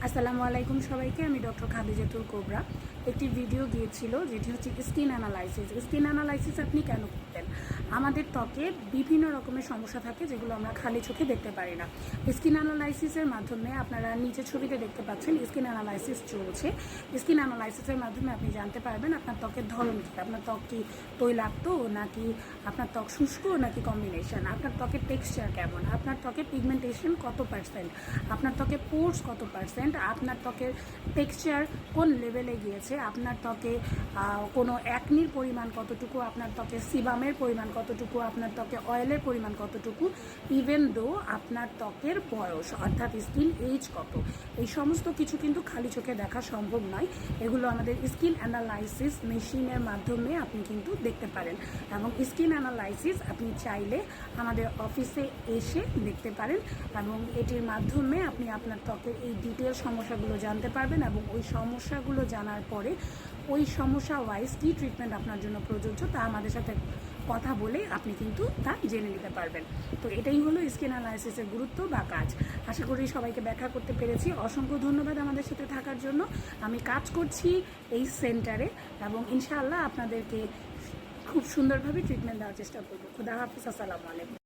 আসসালামু আলাইকুম সবাইকে। আমি ডক্টর খাদিজাতুল কোবরা। একটি ভিডিও গিয়েছিল যেটি হচ্ছে স্কিন অ্যানালাইসিস। স্কিন অ্যানালাইসিস আপনি কেন করতেন? আমাদের ত্বকে বিভিন্ন রকমের সমস্যা থাকে যেগুলো আমরা খালি চোখে দেখতে পারি না। স্কিন অ্যানালাইসিসের মাধ্যমে আপনারা নিচে ছবিতে দেখতে পাচ্ছেন স্কিন অ্যানালাইসিস চলছে। স্কিন অ্যানালাইসিসের মাধ্যমে আপনি জানতে পারবেন আপনার ত্বকের ধরন কী, আপনার ত্বক কি তৈলাক্ত নাকি আপনার ত্বক শুষ্ক নাকি কম্বিনেশন, আপনার ত্বকের টেক্সচার কেমন, আপনার ত্বকের পিগমেন্টেশন কত পার্সেন্ট, আপনার ত্বকে পোর্স কত পার্সেন্ট, আপনার ত্বকের টেক্সচার কোন লেভেলে গিয়েছে, আপনার ত্বকে কোনো অ্যাকনির পরিমাণ কতটুকু, আপনার ত্বকে সিবামের পরিমাণ কতটুকু, আপনার ত্বকে অয়েলের পরিমাণ কতটুকু, ইভেন দো আপনার ত্বকের বয়স অর্থাৎ স্কিন এজ কত, এই সমস্ত কিছু কিন্তু খালি চোখে দেখা সম্ভব নয়। এগুলো আমাদের স্কিন অ্যানালাইসিস মেশিনের মাধ্যমে আপনি কিন্তু দেখতে পারেন এবং স্কিন অ্যানালাইসিস আপনি চাইলে আমাদের অফিসে এসে দেখতে পারেন এবং এটির মাধ্যমে আপনি আপনার ত্বকের এই ডিটেল সমস্যাগুলো জানতে পারবেন এবং ওই সমস্যাগুলো জানার পরে ওই সমস্যা ওয়াইজ কী ট্রিটমেন্ট আপনার জন্য প্রযোজ্য তা আমাদের সাথে কথা বলে আপনি কিন্তু তা জেনে নিতে পারবেন। তো এটাই হলো স্কিন অ্যানালাইসিসের গুরুত্ব বা কাজ। আশা করি সবাইকে ব্যাখ্যা করতে পেরেছি। অসংখ্য ধন্যবাদ আমাদের সাথে থাকার জন্য। আমি কাজ করছি এই সেন্টারে এবং ইনশাআল্লাহ আপনাদেরকে খুব সুন্দরভাবে ট্রিটমেন্ট দেওয়ার চেষ্টা করবো। খুদা হাফিজ। আসসালামু আলাইকুম।